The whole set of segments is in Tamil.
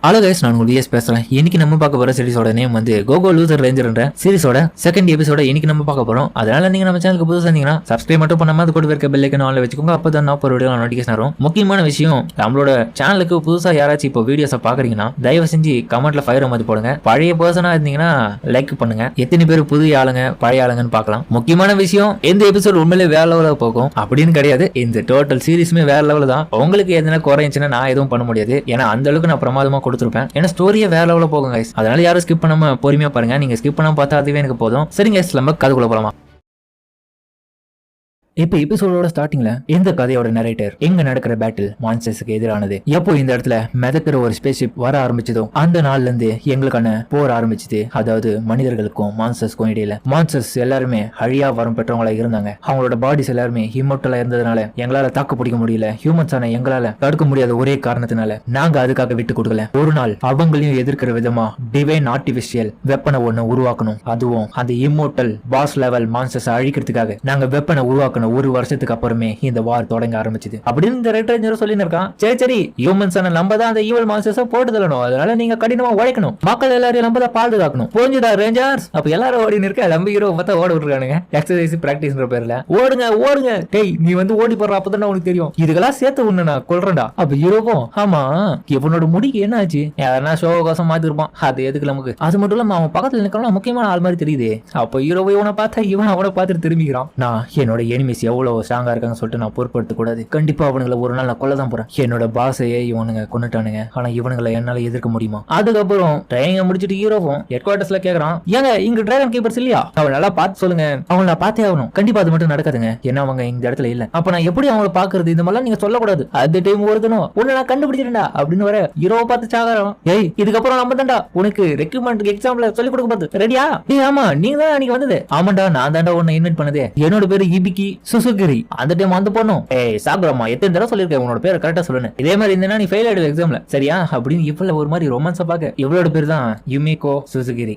ஹலோ கைஸ், நான் உங்க டிஎஸ் பேசுறேன். இன்னைக்கு நம்ம பார்க்க போற சீரிஸோட நேம் வந்து கோகோ லூசர் ரேஞ்சர்ன்ற சீரிஸோட செகண்ட் எபிசோட இன்னைக்கு நம்ம பார்க்க போறோம். அதனால நீங்க நம்ம சேனலுக்கு புதுசா இருந்தீங்கன்னா சப்ஸ்கிரைப் மட்டும் பண்ணாம அது கூட இருக்க பெல் ஐகான் ஆன்ல வச்சுக்கோங்க. அப்பதான் நான் ஒரு வீடியோ நோட்டிஃபிகேஷன் வரும். முக்கியமான விஷயம், நம்மளோட சேனலுக்கு புதுசா யாராச்சும் இப்போ வீடியோஸை பாக்குறீங்கன்னா தயவு செஞ்சு கமெண்ட்ல ஃபயர் மாதிரி போடுங்க. பழைய பர்சனா இருந்தீங்கன்னா லைக் பண்ணுங்க. எத்தனை பேர் புது ஆளுங்க பழைய ஆளுங்கன்னு பார்க்கலாம். முக்கியமான விஷயம், இந்த எபிசோட் உண்மையிலே வேற லெவலில் போகும் அப்படின்னு கிடையாது. இந்த டோட்டல் சீரிஸுமே வேற லெவல் தான். உங்களுக்கு எதனா குறைஞ்சுன்னா நான் எதுவும் பண்ண முடியாது. ஏன்னா அந்த அளவுக்கு நான் பிரமாதமா கொடுத்துருப்பேன். ஏன்னா ஸ்டோரியே வேற லெவலில் போகும் கைஸ். அதனால யாரும் ஸ்கிப் பண்ணாம பொறுமையா பாருங்க. நீங்க ஸ்கிப் பண்ணாம பார்த்தா அதுவே எனக்கு போதும். சரிங்க கைஸ், நம்ம கதைக்குள்ள போலாமா? இப்ப எபிசோடோட ஸ்டார்டிங்ல இந்த கதையோட நரேட்டர் எங்க நடக்கிற பேட்டில் மான்ஸ்டர்ஸ்க்கு எதிரானது, எப்போ இந்த இடத்துல மிதக்கிற ஒரு ஸ்பேஸ்ஷிப் வர ஆரம்பிச்சதோ அந்த நாள்ல இருந்து எங்களுக்கான போர் ஆரம்பிச்சது. அதாவது மனிதர்களுக்கும் மான்ஸ்டர்ஸ்க்கும் இடையில. மான்ஸ்டர்ஸ் எல்லாருமே அழியா வரம் பெற்றவங்களா இருந்தாங்க. அவங்களோட பாடிஸ் எல்லாருமே இம்மோட்டலா இருந்ததுனால எங்களால தாக்கு பிடிக்க முடியல. ஹியூமன்ஸான எங்களால தடுக்க முடியாத ஒரே காரணத்தினால நாங்க அதுக்காக விட்டு கொடுக்கல. ஒரு நாள் அவங்களையும் எதிர்க்கிற விதமா டிவைன் ஆர்டிபிஷியல் வெப்பனை ஒண்ணு உருவாக்கணும். அதுவும் அந்த இம்மோட்டல் பாஸ் லெவல் மான்ஸ்டர்ஸ் அழிக்கிறதுக்காக நாங்க வெப்பனை உருவாக்கணும். ஒரு வருஷத்துக்கு அப்புறமே இந்த வார் தொடங்க ஆரம்பிச்சது அப்படின்னு இந்த ரெட் ரேஞ்சர் சொல்லின்னு இருக்கான். சரி ஹியூமன்ஸான நம்ம தான் அந்த ஈவல் மான்ஸ்டர்ஸை போட்டு தள்ளணும். அதனால நீங்க கடினமா உழைக்கணும். மக்கள் எல்லாரையும் நம்ம தான் பாதுகாக்கணும். புரிஞ்சுதா ரேஞ்சர்ஸ்? அப்ப எல்லாரும் ஓடி இருக்க நம்ம ஹீரோ பார்த்தா ஓட விட்டுருக்கானுங்க. எக்ஸசைஸ் பிராக்டிஸ்ன்ற பேர்ல ஓடுங்க. டேய், நீ வந்து ஓடி போடுற அப்பதான் உனக்கு தெரியும். இதுக்கெல்லாம் சேர்த்து ஒண்ணு நான் கொல்றேன்டா. அப்ப ஹீரோவும் ஆமா இவனோட முடிக்கு என்ன ஆச்சு? யாரா ஷோ கோசம் மாத்தி இருப்பான். அது எதுக்கு நமக்கு? அது மட்டும் இல்லாம அவன் பக்கத்துல நிக்கலாம் முக்கியமான ஆள் மாதிரி தெரியுது. அப்ப ஹீரோ இவனை பார்த்தா இவன் அவனை பார்த்துட்டு திரும்பிக்கிறான். நான் என்னோட எனிமி எவ்வளவு ஸ்ட்ராங்கா இருக்காங்க சொல்லிட்டு நான் பொறுப்படுத்த கூடாது. கண்டிப்பா அவனுங்களை ஒரு நாள் நான் கொல்ல தான் போறேன். என்னோட பாஸையே இவனுங்க கொண்டுட்டானுங்க. ஆனா இவனுங்களை என்னால எதிர்க்க முடியுமா? அதுக்கப்புறம் ட்ரைனிங் முடிச்சுட்டு ஹீரோவும் ஹெட் குவார்டர்ஸ்ல கேக்குறான், ஏங்க இங்க டிராகன் கீப்பர்ஸ் இல்லையா? அவன் நல்லா பார்த்து சொல்லுங்க. அவன் நான் பார்த்தே ஆகணும். கண்டிப்பா அது மட்டும் நடக்காதுங்க. ஏன்னா அவங்க இந்த இடத்துல இல்ல. அப்ப நான் எப்படி அவங்கள பாக்குறது? இந்த மாதிரிலாம் நீங்க சொல்லக்கூடாது. அந்த டைம் ஒருத்தனும் உன்னை நான் கண்டுபிடிச்சிட்டேன்டா அப்படின்னு வர ஹீரோவை பார்த்து சாகறான். ஏய், இதுக்கப்புறம் நம்ம தான்டா உனக்கு ரெக்ரூட்மெண்ட் எக்ஸாம்ல சொல்லி கொடுக்க போது ரெடியா? ஏய் ஆமா, நீங்க தான் அன்னைக்கு வந்தது. ஆமாண்டா, நான் தான்டா உன்னை இன்வைட் பண்ணதே. என்னோட பேரு இபிகி சுசுகிரி. அந்த டைம் வந்து போனோம். ஏய் சாகுரமா, எத்தனை தடவை சொல்லிருக்கேன் உன்னோட பேரை கரெக்டா சொல்லுன்னு. இதே மாதிரி இருந்தா நீ ஃபெயில் ஆயிடுவ எக்ஸாம்ல, சரியா? அப்படின்னு இவ்வளவு ஒரு மாதிரி ரொமான்ஸா பாக்க. இவளோட பேர் தான் யுமிகோ சுசுகிரி.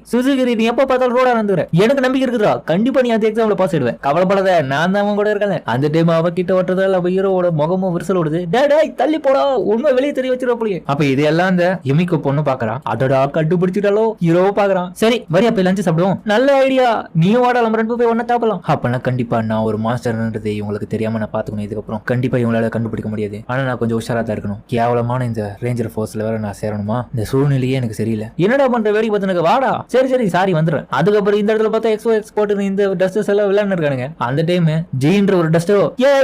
நீ எப்ப பார்த்தாலும் ரோடா வந்துற. எனக்கு நம்பிக்கை இருக்குதா, கண்டிப்பா நீ அந்த எக்ஸாம்ல பாஸ் ஆயிடுவேன். கவலைப்படாத, நான் தான் அவன் கூட இருக்கேன். அந்த டைம் அவ கிட்ட ஓட்டுறதால அவ ஹீரோவோட முகமும் விரிசல் ஓடுது. டேய் தள்ளி போடா, உண்மை வெளியே தெரிய வச்சிருப்பா. அப்ப இதெல்லாம் அந்த யுமிகோ பொண்ணு பாக்குறான். அதோட கண்டுபிடிச்சிட்டாலோ ஹீரோவை பாக்குறான். சரி வரியா போய் லஞ்ச் சாப்பிடுவோம். நல்ல ஐடியா, நீயும் வாடா, நம்ம ரெண்டு போய் ஒண்ணா சாப்பிடலாம். அப்பனா கண்டிப்பா நான் ஒரு மாஸ்டர்ன்றது இவங்களுக்கு தெரியாம நான் பாத்துக்கணும். இதுக்கப்புறம் கண்டிப்பா இவங்களால கண்டுபிடிக்க முடியாது. ஆனா நான் கொஞ்சம் உஷாரா தான் இருக்கணும். கேவலமான இந்த ரேஞ்சர் போர்ஸ்ல வேற நான் சேரணுமா? இந்த சூழ்நிலையே எனக்கு சரியில்லை. என்னடா பண்ற வேடி பார்த்து வாடா. சரி சாரி வந்துடுறேன். அதுக்கப்புறம் இந்த இடத்துல பார்த்தா எக்ஸ்போர்ட் இந்த டஸ்டர்ஸ் எல்லாம் விளையாண்டு இருக்கானுங்க. அந்த டைம் ஜெயின்ற ஒரு டஸ்டோ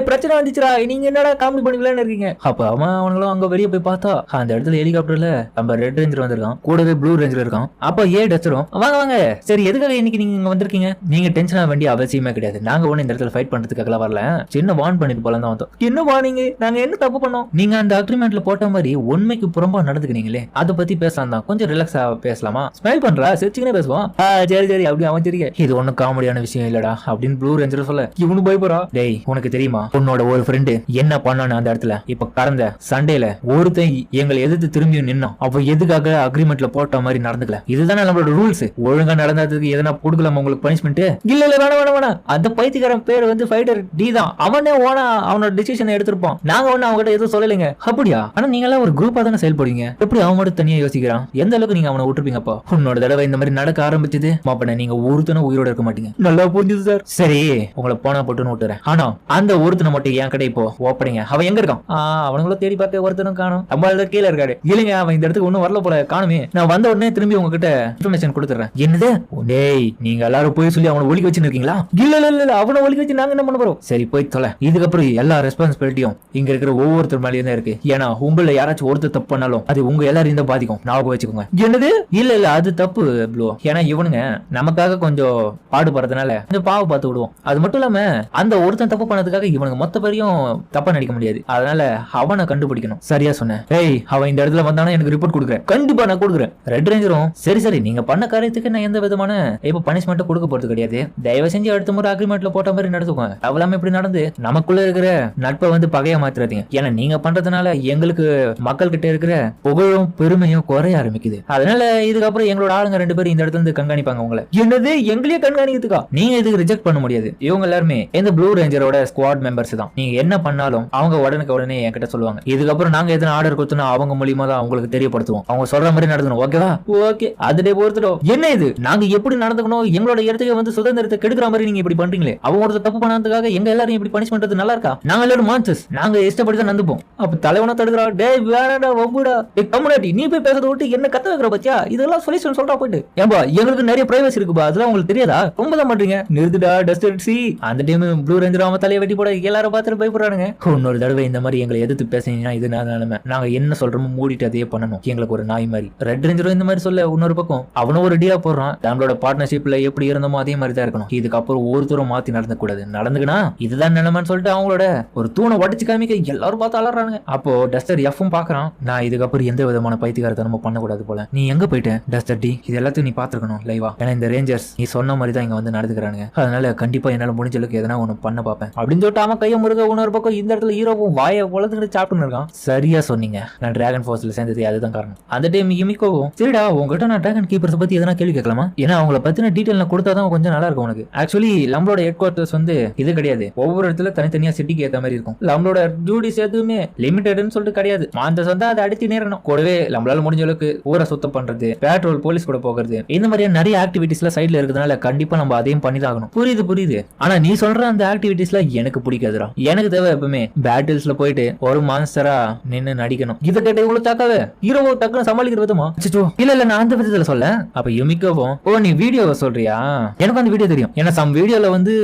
பிரச்சனை வந்துச்சுரா, நீங்க என்னடா காமெடி பண்ணி விளையாண்டு இருக்கீங்க. அப்ப அவங்களும் அங்க வெளியே போய் பார்த்தா அந்த இடத்துல ஹெலிகாப்டர்ல நம்ம ரெட் ரேஞ்சர் வந்திருக்கான், கூடவே ப்ளூ ரேஞ்சர் இருக்கான். அப்ப டஸ்டரும் வாங்க. சரி எதுக்காக இன்னைக்கு நீங்க இங்க வந்திருக்கீங்க? நீங்க டென்ஷன் ஆக வேண்டிய அவசியமே கிடையாது. நாங்க ஒண்ணு இந்த இடத்துல ஃபைட் பண்றதுக்காக வரல. சின்ன வார்ன் பண்ணிட்டு போலாம் தான் வந்தோம். என்ன வார்னிங்? நாங்க என்ன தப்பு பண்ணோம்? நீங்க அந்த அக்ரிமெண்ட்ல போட்ட மாதிரி உண்மைக்கு புறம்பா நடந்துக்கிறீங்களே, அதை பத்தி பேசலாம் தான். கொஞ்சம் ரிலாக்ஸா பேசலாமா? ஸ்மைல் பண்றா, சிரிச்சுக்கினே பேசுவோம். சரி அப்படி அவன் தெரியுங்க. இது ஒன்னும் காமெடியான விஷயம் இல்லடா அப்படின்னு ப்ளூ ரேஞ்சர் சொல்ல இவனு பயப்படுறா. டேய் உனக்கு தெரியுமா உன்னோட ஒரு ஃப்ரெண்டு என்ன பண்ணான்னு அந்த இடத்துல? இப்ப கடந்த சண்டேல ஒருத்தன் எங்களை எதிர்த்து திரும்பியும் நின்னான். அவ எதுக்காக அக்ரிமெண்ட்ல போட்ட மாதிரி நடந்துக்கல? இதுதானே நம்மளோட ரூல்ஸ். ஒழுங்கா நடந்ததுக்கு எதனா கொடுக்கலாம் உங்களுக்கு பனிஷ்மெண்ட்? இல்ல வேணாம். அந்த பைத்தியக்காரன் பேர் வந்து ஃபைட்டர் டி தான். அவனே ஓனா அவனோட டிசிஷன் எடுத்திருப்பான். நாங்க ஒண்ணு அவங்க கிட்ட எதுவும் சொல்லலைங்க. அப்படியா? ஆனா நீங்க எல்லாம் ஒரு குரூப்பா தானே செயல்படுவீங்க. எப்படி அவன் மட்டும் தனியா யோசிக்கிறான்? எந்த அளவுக்கு நீங்க அவனை விட்டுருப்பீங்கப்பா? உன்னோட தடவை இந்த மாதிரி நடக்க ஆரம்பிச்சது மாப்பன நீங்க ஒருத்தனும் உயிரோட இருக்க மாட்டீங்க. நல்லா புரிஞ்சுது சார். சரி உங்களை போனா போட்டுன்னு விட்டுறேன். ஆனா அந்த ஒருத்தனை மட்டும் என் கடை இப்போ ஓப்பனிங்க. அவன் எங்க இருக்கான்? அவனுங்களும் தேடி பார்க்க ஒருத்தனும் காணும். நம்ம கீழே இருக்காரு. இல்லைங்க, அவன் இந்த இடத்துக்கு ஒன்னும் வரல போல காணுமே. நான் வந்த உடனே திரும்பி உங்ககிட்ட இன்ஃபர்மேஷன் கொடுத்துறேன். என்னது? டேய் நீங்க எல்லாரும் போய் சொல்லி அவனை ஒலிக்க வச்சுன்னு இருக்கீங்களா? இல்ல அவனை ஒலிக்க வச்சு நாங்க என்ன பண்ண போறோம்? சரி போய் தொலை. இதுக்கப்புறம் எல்லா ரெஸ்பான்சிபிலிட்டியும் இங்க இருக்கிற ஒவ்வொருத்தர் மேலேயும் தான் இருக்கு. ஏன்னா உங்களை யாராச்சும் ஒருத்தர் தப்பு பண்ணாலும் அது உங்க எல்லாரையும் தான் பாதிக்கும். ஞாபகம் வச்சுக்கோங்க. என்னது? இல்ல அது தப்பு ப்ளூ. ஏன்னா இவனுங்க நமக்காக கொஞ்சம் பாடுபடுறதுனால கொஞ்சம் பாவ பார்த்து விடுவோம். அது மட்டும் இல்லாம அந்த ஒருத்தன் தப்பு பண்ணதுக்காக இவனுக்கு மொத்த பேரையும் தப்பா நடிக்க முடியாது. அதனால அவனை கண்டுபிடிக்கணும். சரியா சொன்னேன். ஏய் அவன் இந்த இடத்துல வந்தானா எனக்கு ரிப்போர்ட் கொடுக்குறேன். கண்டிப்பா நான் கொடுக்குறேன். ரெட் ரேஞ்சரும் சரி நீங்க பண்ண காரியத்துக்கு நான் எந்த விதமான இப்ப பனிஷ்மெண்ட் கொடுக்க போறது கிடையாது. தயவு செஞ்சு அடுத்த முறை அக்ரிமெண்ட்ல போட்ட மாதிரி நடத்துக்கோங்க. அவளாம இப்படி நடந்து நமக்குள்ள இருக்கிற நட்பை வந்து பகையா மாத்துறாதீங்க. ஏன்னா நீங்க பண்றதுனால எங்களுக்கு மக்கள் கிட்ட இருக்கிற புகழும் பெருமையும் குறைய ஆரம்பிக்குது. அதனால இதுக்கப்புறம் எங்களோட ஆளுங்க 2 பேரும் இந்த இடத்துல இருந்து கண்காணிப்பாங்க உங்களை. என்னது எங்களையே கண்காணிக்கிறதுக்கா? நீங்க இதுக்கு ரிஜெக்ட் பண்ண முடியாது. இவங்க எல்லாருமே இந்த ப்ளூ ரேஞ்சரோட ஸ்குவாட் மெம்பர்ஸ் தான். நீங்க என்ன பண்ணாலும் அவங்க உடனே என்கிட்ட சொல்லுவாங்க. இதுக்கப்புறம் நாங்க எதனா ஆர்டர் கொடுத்தோம்னா அவங்க மூலியமா தான் அவங்களுக்கு தெரியப்படுத்துவோம். அவங்க சொல்ற மாதிரி நடக்கணும். ஓகேவா? ஓகே. அதுடே பொறுத்துடும். என்ன இது? நாங்க எப்படி நடந்துக்கணும்? எங்களோட இடத்துக்கு வந்து சுதந்திரத்தை கெடுக்கிற மாதிரி நீங்க இப்படி பண்றீங்களே. அவங்க ஒரு தப்பு பண்ணதுக்காக எங்க எல்லாரும் இப்படி பனிஷ் பண்றது நல்லா இருக்கா? நாங்க எல்லாரும் மான்சஸ். நாங்க இஷ்டப்படி தான் நடந்துப்போம். அப்ப தலைவனா தடுக்கிறா. டேய் வேறடா வம்புடா. கம்முனாடி நீ போய் பேசறத விட்டு என்ன கத்த வைக்கிற பத்தியா? இதெல்லாம் சொல்யூஷன் சொல்றா போயிட்டு. ஏம்பா எங்களுக்கு நிறைய பிரைவசி இருக்குப்பா. அதெல்லாம் உங்களுக்கு தெரியாதா? ரொம்ப தான் பண்றீங்க. நிறுத்துடா டஸ்டர் சி. அந்த டைம் ப்ளூ ரேஞ்சர் அவன் தலையை வெட்டி போட எல்லாரும் பார்த்துட்டு பயப்படுறானுங்க. இன்னொரு தடவை இந்த மாதிரி எங்களை எதிர்த்து பேசுனீங்கன்னா இது நிலைமை. நாங்க என்ன சொல்றோமோ மூடிட்டு அதே பண்ணணும். எங்களுக்கு ஒரு நாய் மாதிரி. ரெட் ரேஞ்சரும் இந்த மாதிரி சொல்ல இன்னொரு பக்கம் அவனும் ஒரு டீலா போடுறான். நம்மளோட பார்ட்னர்ஷிப்ல எப்படி இருந்தோமோ அதே மாதிரி தான் இருக்கணும். இதுக்கப்புறம் ஒருத்தரும் மாத்தி நடந்து கூடாது. நடந்துக்கனா இதுதான் நிலைமைன்னு சொல்லிட்டு அவங்களோட ஒரு தூணை உடச்சு காமிக்க எல்லாரும் பார்த்து அலறானுங்க. அப்போ டஸ்டர் எஃப்பும் பாக்குறான். நான் இதுக்கப்புறம் எந்த விதமான பைத்தியகாரத்தை நம்ம பண்ணக்கூடாது போல. நீ எங்க போயிட்ட டஸ்டர் டி? இது எல்லாத்தையும் நீ பாத்துக்கணும் லைவா. ஏன்னா இந்த ரேஞ்சர்ஸ் நீ சொன்ன மாதிரி தான் இங்க வந்து நடந்துக்கிறானுங்க. அதனால கண்டிப்பா என்னால முடிஞ்ச அளவுக்கு எதனா ஒண்ணு பண்ண பாப்பேன் அப்படின்னு சொல்லிட்டு அவன் கையை முருக இன்னொரு பக்கம் இந்த இடத்துல ஹீரோவும் வாயை உலகத்துக்கிட்டு சாப்பிட்டு இருக்கான். சரியா சொன்னீங்க. நான் டிராகன் ஃபோர்ஸ்ல சேர்ந்தது அதுதான் காரணம். அந்த டைம் யுமிகோவும் சரிடா உங்ககிட்ட நான் டிராகன் கீப்பர்ஸ் பத்தி எதனா கேள்வி கேட்கலாமா? ஏன்னா அவங்கள பத்தின டீடைல் கொடுத்தாதான் கொஞ்சம் நல்லா இருக்கும் உனக்கு. ஆக்சுவலி நம்மளோட ஹெட் குவார்டர்ஸ் வந்து இது கிடையாது. ஒவ்வொரு இடத்துல தனித்தனியா சிட்டிக்கு ஏத்த மாதிரி இருக்கும். நம்மளோட டியூட்டிஸ் எதுவுமே லிமிட்டட்னு சொல்லிட்டு கிடையாது. மாந்த சொந்தா அதை அடித்து நேரணும். கூடவே நம்மளால முடிஞ்ச அளவுக்கு ஊரை சுத்தம் பண்றது, பேட்ரோல் போலீஸ் கூட போகிறது, இந்த மாதிரியான நிறைய ஆக்டிவிட்டிஸ்ல சைட்ல இருக்கிறதுனால கண்டிப்பா நம்ம அதையும் பண்ணிதாகணும். புரியுது. ஆனா நீ சொல்ற அந்த ஆக்டிவிட்டிஸ்ல எனக்கு பிடிக்காதுடா. எனக்கு தேவை எப்பவுமே பேட்டில்ஸ்ல போயிட்டு ஒரு மான்ஸ்டரா நின்னு நடிக்கணும். இதை கேட்ட இவ்வளவு தாக்காவே ஹீரோவோ டக்குன்னு சமாளிக்கிற விதமா? இல்ல நான் அந்த விதத்துல சொல்ல. அப்ப யுமிகோவும் ஓ நீ வீடியோவை சொல்றியா? எனக்கு அந்த வீடியோ தெரியும். ஏன்னா சம் வீடியோல வந்து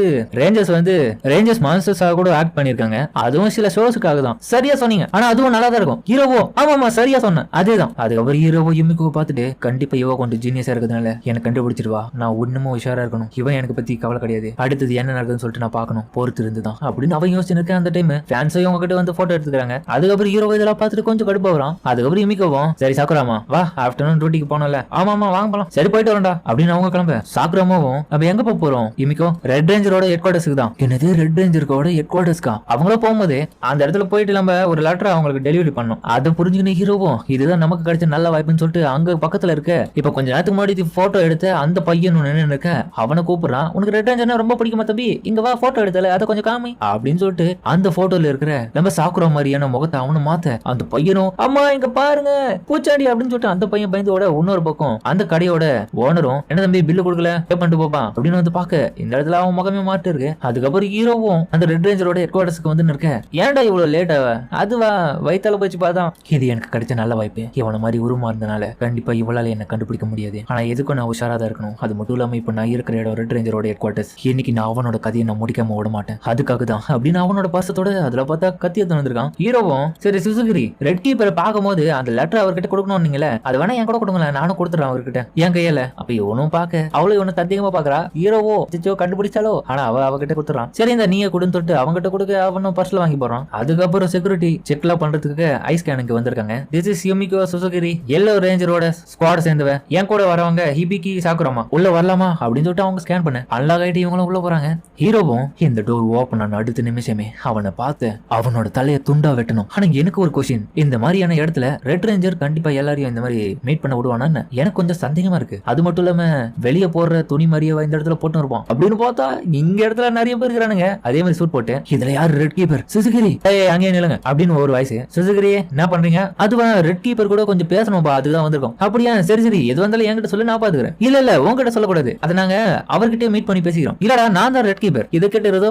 ரேஞ்சர்ஸ் மான்ஸ்டர்ஸாக கூட ஆக்ட் பண்ணிருக்காங்க. அதுவும் சில ஷோஸுக்காக தான். சரியா சொன்னீங்க. ஆனா அதுவும் நல்லா தான் இருக்கும். ஹீரோவோ ஆமாமா சரியா சொன்னேன். அதேதான். அதுக்கப்புறம் ஹீரோவோ யுமிகோ பார்த்துட்டு கண்டிப்பா இவ கொஞ்சம் ஜீனியஸா இருக்கிறதுனால எனக்கு கண்டுபிடிச்சிருவா. நான் ஒண்ணுமே உஷாரா இருக்கணும். இவன் எனக்கு பத்தி கவலை கிடையாது. அடுத்தது என்ன நடக்குதுன்னு சொல்லிட்டு நான் பார்க்கணும். பொறுத்து இருந்துதான் அப்படின்னு அவன் யோசிச்சிருக்கேன். அந்த டைம் ஃபேன்ஸை இவங்க கிட்ட வந்து போட்டோ எடுத்துக்கிறாங்க. அதுக்கப்புறம் ஹீரோ இதெல்லாம் பார்த்துட்டு கொஞ்சம் கடுப்பா வரான். அதுக்கப்புறம் யுமிகோவும் சரி சாக்குராமா வா ஆஃப்டர்நூன் டியூட்டிக்கு போனோம்ல. ஆமாமா வாங்க போலாம். சரி போயிட்டு வரண்டா அப்படின்னு அவங்க கிளம்ப. சாக்குராமாவும் அப்ப எங்க போறோம் யுமிகோ? ரெட் ரேஞ்சரோட ஹெட் குவார்டர்ஸ்க்கு தான். என்னது ரெட் ரேஞ்சரோட ஹெட் குவார்டர்ஸ்க்கா? அவங்கள போகும்போது அந்த இடத்துல போயிட்டு நம்ம ஒரு லெட்டர் அவங்களுக்கு டெலிவரி பண்ணோம். அதை புரிஞ்சுக்கின ஹீரோவும் இதுதான் நமக்கு கிடைச்ச நல்ல வாய்ப்புன்னு சொல்லிட்டு அங்க பக்கத்துல இருக்க இப்ப கொஞ்ச நேரத்துக்கு முன்னாடி போட்டோ எடுத்த அந்த பையன் நின்று இருக்க அவனை கூப்பிடுறான். உனக்கு ரெட் ரேஞ்சர்னா ரொம்ப பிடிக்குமா தம்பி? இங்க வா போட்டோ எடுத்தல அதை கொஞ்சம் காமி அப்படின்னு சொல்லிட்டு அந்த போட்டோல இருக்கிற நம்ம சாக்குரா மாதிரியான முகத்தை அவனு மாத்த அந்த பையனும் அம்மா இங்க பாருங்க பூச்சாண்டி அப்படின்னு சொல்லிட்டு அந்த பையன் பயந்தோட இன்னொரு பக்கம் அந்த கடையோட ஓனரும் என்ன தம்பி பில்லு கொடுக்கல பே பண்ணிட்டு போப்பா அப்படின்னு வந்து பாக்க இந்த இடத்துல அவன் முகமே மாட்டு இருக்கு. அதுக்கப்புறம் ஹீரோவும் அந்த ரெட் ரேஞ்சரோட ஹெட் குவார்டர்ஸ்க்கு வந்து இருக்க. ஏன்டா இவ்வளவு லேட் ஆவ? அதுவா வயித்தால போச்சு பார்த்தா இது எனக்கு கிடைச்ச நல்ல வாய்ப்பு. இவனை மாதிரி உருமா இருந்தனால கண்டிப்பா இவளால என்ன கண்டுபிடிக்க முடியாது. ஆனா எதுக்கும் நான் உஷாரா தான் இருக்கணும். அது மட்டும் இல்லாம இப்ப நான் இருக்கிற இடம் ரெட் ரேஞ்சரோட ஹெட் குவார்டர்ஸ். இன்னைக்கு நான் அவனோட கதையை நான் முடிக்காம விட மாட்டேன். அதுக்காக தான் அப்படின்னு அவனோட பாசத்தோட அதுல பார்த்தா கத்தி எடுத்து வந்திருக்கான். ஹீரோவும் சரி சுசுகிரி ரெட் கீப்பரை பார்க்கும்போது அந்த லெட்டர் அவர்கிட்ட கொடுக்கணும் நீங்களே அது வேணா என் கூட கொடுங்களேன் நானும் கொடுத்துறேன் அவர்கிட்ட என் கையில. அப்ப இவனும் பாக்க அவளும் இவனை தந்தியமா பாக்குறா. ஹீரோவோ சிச்சோ கண்டுபிடிச்சாலோ ஆனா அவகிட்ட கொடுத்துறான். சரி இந்த நீங்க கொடுன்னு சொல்லிட்டு அவங்ககிட்ட கொடுக்க அவனும் பர்ஸ்ல வாங்கி போறான். அதுக்கப்புறம் செக்யூரிட்டி செக்லாம் பண்றதுக்கு ஐஸ் ஸ்கேனுக்கு வந்திருக்காங்க. திஸ் இஸ் யுமிகோ சுசுகிரி எல்லோ ரேஞ்சரோட ஸ்குவாட் சேர்ந்தவ. என் கூட வரவங்க ஹிபிகி சாக்குராமா உள்ள வரலாமா அப்படின்னு சொல்லிட்டு அவங்க ஸ்கேன் பண்ண அன்லாக் ஆயிட்டு இவங்களும் உள்ள போறாங்க. ஹீரோவும் இந்த டோர் ஓபன் ஆன அடுத்த நிமிஷமே அவனை பார்த்து அவனோட தலையை துண்டா வெட்டணும். ஆனா எனக்கு ஒரு கொஸ்டின், இந்த மாதிரியான இடத்துல ரெட் ரேஞ்சர் கண்டிப்பா எல்லாரையும் இந்த மாதிரி மீட் பண்ண விடுவானான்னு எனக்கு கொஞ்சம் சந்தேகமா இருக்கு. அது மட்டும் இல்லாம வெளியே போடுற துணி மாதிரியே இந்த இடத்துல போட்டு இருப்பான் அப்படின்னு பார்த்தா இங்க இடத்துல நிறைய பேர் இருக்கிறானுங்க அதே மாதிரி சூட் போட்டு. இதுல யாரு ரெட் கீப்பர்? சுசுகிரி அங்கே நிலுங்க அப்படின்னு ஒரு வாய்ஸ். சுசுகிரியே என்ன பண்றீங்க? அதுவா ரெட் கீப்பர் கூட கொஞ்சம் பேசணும்பா அதுதான் வந்திருக்கோம். அப்படியா சரி எது வந்தாலும் என்கிட்ட சொல்லு நான் பாத்துக்கிறேன். இல்ல உங்ககிட்ட சொல்லக்கூடாது. அதை நாங்க அவர்கிட்ட மீட் பண்ணி பேசிக்கிறோம். இல்லடா நான் தான் ரெட் கீப்பர். இதை கேட்டுறதோ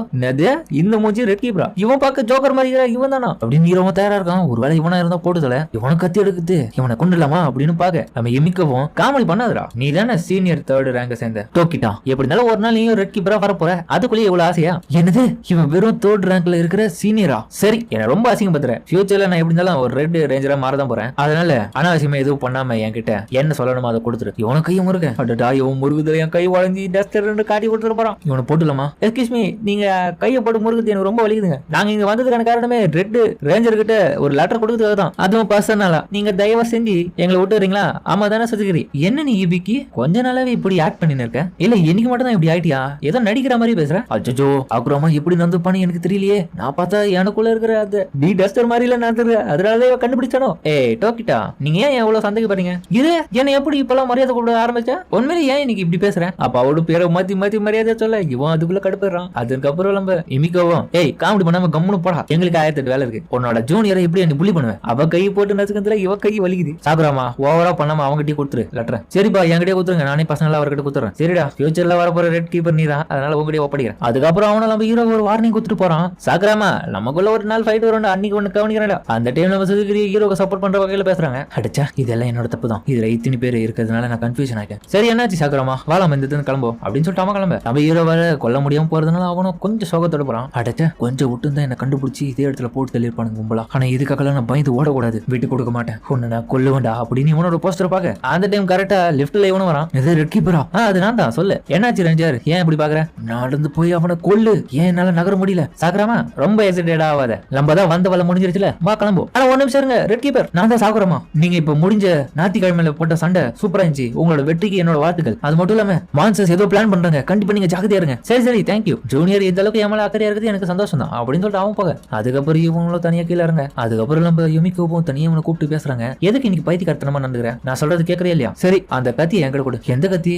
இந்த மூஞ்சி ரெட் கீப்பரா? இவன் பார்க்க ஜோக்கர் மாதிரி இவன் தானா அப்படின்னு ஹீரோவும் தயாரா இருக்கான். ஒருவேளை இவனா இருந்தா போட்டுதல இவனை கத்தி எடுக்குது இவனை கொண்டுலாமா அப்படின்னு பாக்க நம்ம எமிக்கவும் காமெடி பண்ணாதரா. நீ தானே சீனியர் 3rd ரேங்க் சேர்ந்த டோக்கிட்டா. எப்படி இருந்தாலும் ஒரு நாள் நீயும் ரெட் கீப்பரா வர போற. அதுக்குள்ளேயே இவ்வளவு ஆசையா? என்னது இவன் வெறும் 3rd ரேங்க்ல இருக்கிற சீனியரா? சரி என்ன ரொம்ப அசிங்கப்படுத்துறேன். ஃபியூச்சர்ல நான் எப்படி இருந்தாலும் ஒரு ரெட் ரேஞ்சரா மாறதான் போறேன். அதனால அனாவசியமா எதுவும் பண்ணாம என்கிட்ட என்ன சொல்லணுமோ அதை கொடுத்துரு. இவனை கையும் முருக அடடா இவன் முருகுதுல என் கை வளைஞ்சி டஸ்டர் காட்டி கொடுத்துட்டு போறான். இவனை போட்டுலாமா? எக்ஸ்கியூஸ் மீ நீங்க கையை போட்டு முருகுது எனக்கு ரொம்ப வலிக்குதுங்க. நாங்க இங்க வந்ததுக்கான காரணமே ரெட் ரேஞ்சர் கிட்ட ஒரு லெட்டர் கொடுத்ததுக்காக தான். அதுவும் பர்சனலா நீங்க தயவு செஞ்சு எங்களை விட்டுறீங்களா? ஆமா தானே சுசுகிரி? என்ன நீ இபிக்கு கொஞ்ச நாளாவே இப்படி ஆக்ட் பண்ணின்னு இருக்க? இல்ல இன்னைக்கு மட்டும் தான் இப்படி ஆயிட்டியா? ஏதோ நடிக்கிற மாதிரி பேசுற. அச்சோ அப்புறமா எப்படி நடந்துப்பானு எனக்கு தெரியலையே. நான் பார்த்தா எனக்குள்ள இருக்கிற அந்த டி டஸ்டர் மாதிரி இல்ல நான் அதனால கண்டுபிடிச்சானோ. டோக்கிட்டா, நீங்க ஏன் எவ்வளவு சந்தேகப்படுறீங்க? இது என்ன எப்படி இப்பெல்லாம் மரியாதை கூப்பிட ஆரம்பிச்சா? உண்மையிலே ஏன் இன்னைக்கு இப்படி பேசுறேன்? அப்ப அவளோட பேரை மாத்தி மாத்தி மரியாதை சொல்ல இவன் அதுக்குள்ள கடுப்புறான். அதுக்கப்புறம் நம்ம இமிக்கோவும் காமெடி பண்ணாம கம்முனு போடா, எங்களுக்கு 1008 வேலை இருக்கு. உன்னோட ஜூனியரை எப்படி என்ன புள்ளி பண்ணுவேன்? அவ கை போட்டு நசுக்கிறதுல இவ கை வலிக்குது. சாகுராமா ஓவரா பண்ணாம அவங்ககிட்டயே கொடுத்துரு லெட்டர். சரிப்பா, என்கிட்டயே கொடுத்துருங்க, நானே பசங்களா அவர்கிட்ட கொடுத்துறேன். சரிடா, ஃபியூச்சர்ல வர போற ரெட் கீப்பர் நீதான், அதனால உங்ககிட்டயே ஒப்படைக்கிறேன். அதுக்கப்புறம் அவனை நம்ம ஹீரோ ஒரு வார்னிங் கொடுத்துட்டு போறான். சாகுராமா, நமக்குள்ள ஒரு நாள் ஃபைட் வரும், அன்னைக்கு ஒண்ணு கவனிக்கிறேன். அந்த டைம் நம்ம சுதுகிரி ஹீரோக்கு சப்போர்ட் பண்ற வகையில பேசுறாங்க. அடிச்சா இதெல்லாம் என்னோட தப்பு தான், இதுல இத்தனை பேர் இருக்கிறதுனால நான் கன்ஃபியூஷன் ஆயிட்டேன். சரி, என்னாச்சு சாகுராமா, வாழாம இந்த கிளம்போ அப்படின்னு சொல்லிட்டு அவன் கிளம்ப. நம்ம ஹீரோ வேற கொல்ல முடியாம போறதுனால அவனும் கொஞ்சம் சோகத்தோட போறான். அடைச்ச கொஞ்சம் விட்டு தான் என்ன கண்டுபிடிச்சி இதே இடத்துல போட்டு தள்ளிருப்பானுங்க கும்பலா. ஆனா இதுக்காக நான் பயந்து ஓடக்கூடாது, விட்டு கொடுக்க மாட்டேன், ஒன்னு நான் கொல்லுவேண்டா அப்படின்னு இவனோட போஸ்டர் பாக்க அந்த டைம் கரெக்டா லெஃப்ட்ல இவனும் வரான். இது ரெட் கீப்பரா? அது நான் தான். சொல்லு, என்னாச்சு ரேஞ்சர், ஏன் இப்படி பாக்குற? நடந்து போய் அவனை கொல்லு, ஏன் என்னால நகர முடியல. சாகுராமா, ரொம்ப எக்ஸைட்டடா ஆகாத, நம்ம தான் வந்த வலை முடிஞ்சிருச்சுல, வா கிளம்பும். ஆனா ஒரு நிமிஷம் இருங்க ரெட் கீப்பர், நான் தான் சாகுராமா. நீங்க இப்ப முடிஞ்ச ஞாயிற்றுக்கிழமையில போட்ட சண்டை சூப்பரா இருந்துச்சு, உங்களோட வெற்றிக்கு என்னோட வாழ்த்துக்கள். அது மட்டும் இல்லாம மான்சஸ் ஏதோ பிளான் பண்றாங்க, கண்டிப்பா நீங்க ஜாக்கிரதையா இருங்க. சரி சரி, தேங்க்யூ ஜூனியர், இந்த அளவுக்கு என் மேல அக்கறையா இருக்குது எனக்கு சந்தோஷம் தான் அப்படின்னு சொல்லிட்டு அவன் போக. அதுக்கப்புறம் இவங்களும் தனியா கீழே இருங்க. அதுக்கப்புறம் நம்ம யுமிக்கோவும் தனியா இவனை கூப்பிட்டு பேசுறாங்க. எதுக்கு இன்னைக்கு பைத்தியக்காரத்தனமா நடந்துக்கிறேன், நான் சொல்றது கேட்கறே இல்லையா? சரி, அந்த கத்தி என்கிட்ட கொடு. எந்த கத்தி?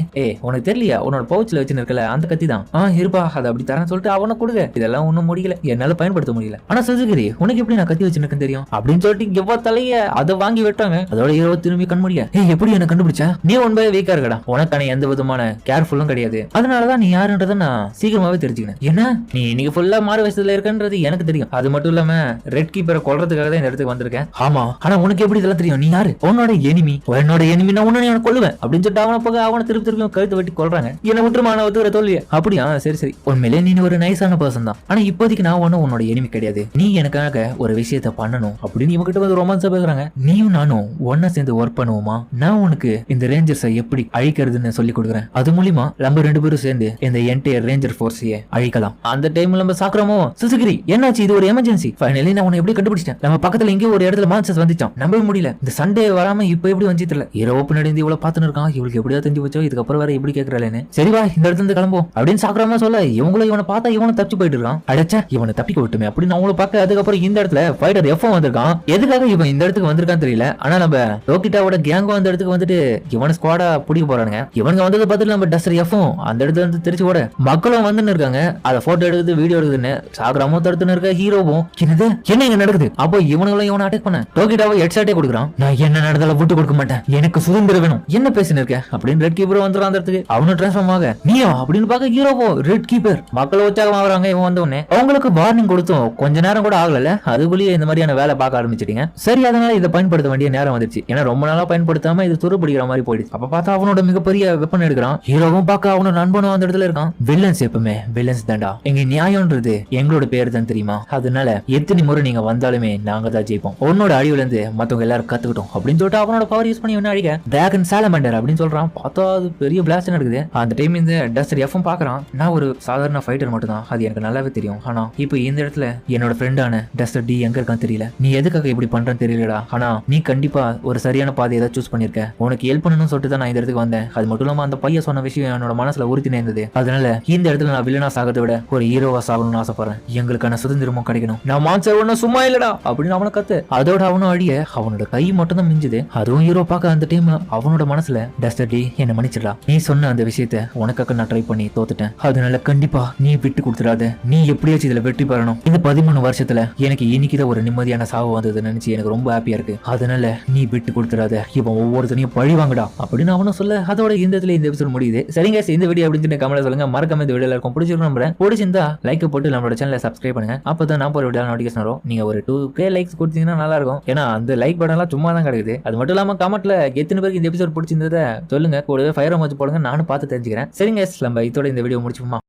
உனக்கு தெரியலையா, உன்னோட பவுச்ல வச்சுன்னு இருக்கல அந்த கத்தி தான். இருப்பா, அதை அப்படி தரேன்னு சொல்லிட்டு அவனை கொடுங்க. இதெல்லாம் ஒன்னும் முடியல, என்னால பயன்படுத்த முடியல. ஆனா சுசுகிரி, உனக்கு எப்படி நான் கத்தி வச்சுன்னு தெரியும் அப்படின்னு சொல்லிட்டு எவ்வளோ தலைய அதை வாங்கி விட்டாங்க. அதோட 20 திரும்பி கண்மூடிய எப்படி என்ன கண்டுபிடிச்சா? நீ ஒன்பது வீக்கா இருக்கடா, உனக்கான எந்த விதமான கேர்ஃபுல்லும் கிடையாது, அதனாலதான் நீ யாருன்றத நான் சீக்கிரமாவே தெரிஞ்சுக்கினேன். என்ன நீ இன்னைக்கு ஃபுல்லா மாறு வயசுல இருக்கன்றது எனக்கு தெரியும். அது மட்டும் இல்லாம ரெட் கீப்பரை கொல்றதுக்காக தான் இந்த இடத்துக்கு வந்திருக்கேன். ஆமா, ஆனா உனக்கு எப்படி இதெல்லாம் தெரியும்? நீ யாரு? உன்னோட எனிமி. என்னோட எனிமி, நான் உன்னை கொல்லுவேன் அப்படின்னு சொல்லிட்டு அவனை போக அவனை திருப்பி கழுத்து வெட்டி கொல்றாங்க. என்ன விட்டுருமான ஒத்துக்கிற தோல்விய. அப்படியா? சரி சரி, உண்மையிலே நீ ஒரு நைஸான பர்சன் தான், ஆனா இப்போதைக்கு நான் ஒன்னும் உன்னோட எனிமி கிடையாது. நீ எனக்காக ஒரு விஷயத்த பண்ணணும் அப்படின்னு இவங்க கிட்ட வந்து ரொமான்ஸா பேசுறாங்க. நீயும் நானும் ஒன்னா சேர்ந்து ஒர்க் பண்ணுவோமா? நான் உனக்கு இந்த ரேஞ்சர்ஸை எப்படி அழிக்கிறதுன்னு சொல்லி கொடுக்குறேன். அது மூலியமா நம்ம 2 பேரும் சேர்ந்து இந்த என்டையர் ரேஞ்சர் ஃபோர்ஸையே அழிக்கலாம். அந்த டைம்ல நம்ம சாக்குறோமோ. சுசுகிரி, என்னாச்சு? இது ஒரு எமர்ஜென்சி. ஃபைனலி நான் உன்னை எப்படி கண்டுபிடிச்சிட்டேன். நம்ம பக்கத்துல எங்கேயோ ஒரு இடத்துல மான்சஸ் வந்துச்சான், நம்பவே முடியல. இந்த சண்டே வராம இப்ப எப்படி வந்து தெரியல. ஹீரோ ஓப்பன் அடி இவ்வளவு பாத்துன்னு இருக்கான், இவளுக்கு எப்படியா தெரிஞ்சு வச்சோ, இதுக்கப்புறம் வேற எப்படி கேட்கறாளேன்னு. சரி வா, இந்த இடத்துல இருந்து கிளம்பும் அப்படின்னு சாக்குறமா சொல்ல, இவங்களும் இவனை பார்த்தா இவனை தப்பிச்சு போயிட்டு இருக்கான். அடைச்சா இவனை தப்பிக்க விட்டுமே அப்படின்னு அவங்கள பார்க்க. அதுக்கப்புறம் இந்த இடத்துல ஃபைட்டர் எஃப்எம் வந்திருக்கான். எதுக்காக இவன் இந்த இடத்துக்கு வந்திருக்கான்னு தெரியல. ஆனா நம்ம டோக்கிட்டாவோட கேங்கும் அந்த இடத்துக்கு வந்துட்டு இவனை ஸ்குவாடா பிடிக்க போறானுங்க. இவனுங்க வந்தது பார்த்துட்டு நம்ம டஸ்டர் எஃப்எம் அந்த இடத்துல இருந்து திருச்சி ஓட மக்களும் வந்துன்னு இருக்காங்க. அதை போட்டோ எடுக்குது, வீடியோ எடுக்குதுன்னு சாகுராமும் தடுத்துன்னு இருக்க. ஹீரோவும் என்னது என்ன இங்க நடக்குது? அப்போ இவனுங்களும் இவனை அட்டாக் பண்ண டோக்கிட்டாவை ஹெட்ஷாட்டே கொடுக்குறான். நான் என்ன நடந்தாலும் விட்டு கொடுக்க மாட்டேன், எனக்கு சுதந்திரம் வேணும், என்ன பேசின்னு இருக்க அப்படின்னு ரெட் கீப்பர் வந்துடும் அந்த இடத்துக்கு. அவனு டிரான்ஸ்ஃபார்ம் ஆக நீயா அப்படின்னு பார்க்க ஹீரோவும் ரெட் கீப்பர் மக்கள் உற்சாகம் ஆகுறாங்க. இவன் வந்த உடனே அவங்களுக்கு வார்னிங் கொடுத்தும் கொஞ்ச நேரம் கூட ஆகல, அதுக்குள்ளேயே இந்த மாதிரியான வேலை பார்க்க ஆரம்பிச்சிட்டீங்க. சரி, அதனால இதை பயன்படுத்த வேண்டிய நேரம் வந்துச்சு. ஏன்னா ரொம்ப நாளா பயன்படுத்தாம இது துருப்பிடிக்கிற மாதிரி போயிடுச்சு. அப்ப பார்த்தா அவனோட மிகப்பெரிய வெப்பன் எடுக்கிறான். ஹீரோவும் பார்க்க அவனோட நண்பனும் அந்த இடத்துல இருக்கான். வில்லன்ஸ் எப்பவுமே வில்லன்ஸ் தான்டா, எங்க நியாயம்ன்றது எங்களோட பேர் தான் தெரியுமா, அதனால எத்தனை முறை நீங்க வந்தாலுமே நாங்க தான் ஜெயிப்போம். உன்னோட அழிவுல இருந்து மத்தவங்க எல்லாரும் கத்துக்கிட்டோம் அப்படின்னு சொல்லிட்டு அவனோட பவர் யூஸ் பண்ணி என்ன அழிக்க டிராகன் சாலமண்டர் அப்படின்னு சொல்றான். பார்த்தா அது பெரிய பிளாஸ்ட் நடக்குது. அந்த டைம் இந்த டஸ்டர் எஃப்எம் பாக்குறான். நான் ஒரு சாதாரண ஃபைட்டர் மட்டும் தான், அது எனக்கு நல்லாவே தெரியும். ஆனா இப்போ இந்த இடத்துல என்னோட ஃப்ரெண்டான டஸ்டர் டி எங்க இருக்கான்னு தெரியல, நீ எதுக்காக இப்படி பண்றன்னு தெரியலடா, ஆனா நீ கண்டிப்பா ஒரு சரியான பாதையை ஏதாவது சூஸ் பண்ணிருக்க, உனக்கு ஹெல்ப் பண்ணணும்னு சொல்லிட்டு தான் நான் இந்த இடத்துக்கு வந்தேன். அது மட்டும் இல்லாம அந்த பையன் சொன்ன விஷயம் என்னோட மனசுல உறுத்தி நேர்ந்தது. அதனால இந்த இடத்துல நான் வில்லனா சாகிறத விட ஒரு ஹீரோவா சாகணும்னு ஆசைப்படுறேன். எங்களுக்கான சுதந்திரமும் கிடைக்கணும். நான் மான்சர் ஒன்னும் சும்மா இல்லடா அப்படின்னு அவனை கத்து. அதோட அவனும் அழிய அவனோட கை மட்டும் தான் மிஞ்சுது. அதுவும் ஹீரோ பார்க்க அந்த டைம் அவனோட மனசுல டஸ்டர் டி என்ன மன்னிச்சிடா, நீ சொன்ன அந்த விஷயத்த உனக்காக நான் ட்ரை பண்ணி தோத்துட்டேன், அதனால கண்டிப்பா நீ விட்டு கொடுத்துடாத, நீ எப்படியாச்சும் இதுல வெற்றி பெறணும். இந்த 13 வருஷத்துல எனக்கு இன்னைக்குதான் ஒரு நிம்மதியான சாவு வந்தது நினைச்சு எனக்கு ரொம்ப ஹாப்பியா இருக்கு, அதனால நீ விட்டு கொடுத்துடாத, இவன் ஒவ்வொருத்தனையும் பழி வாங்கடா அப்படின்னு அவனும் சொல்ல. அதோட இந்த எபிசோட் முடியுது. சரிங்க, இந்த வீடியோ அப்படின்னு கமெண்ட்ல சொல்லுங்க. மறக்காம இந்த வீடியோல இருக்கும் பிடிச்சிருக்கும் நம்புறேன். பிடிச்சிருந்தா லைக் போட்டு நம்மளோட சேனலை சப்ஸ்கிரைப் பண்ணுங்க. அப்பதான் நான் போற வீடியோ நோட்டிஃபிகேஷன் வரும். நீங்க ஒரு 2K லைக்ஸ் கொடுத்தீங்கன்னா நல்லா இருக்கும். ஏன்னா அந்த லைக் பட்டன் எல்லாம் சும்மா தான் கிடைக்குது. அது மட்டும் இல்லாம கமெண்ட்ல எத்தனை பேருக்கு இந்த எபிசோட் பிடிச்சிருந்ததை சொல்லுங்க. கூடவே ஃபயர் எமோஜி போடுங்க, நானும் பார்த்து தெரிஞ்சுக்கிறேன். சரிங்க, நம்ம இதோட இந்த வீடியோ முடிச்சுப்போமா.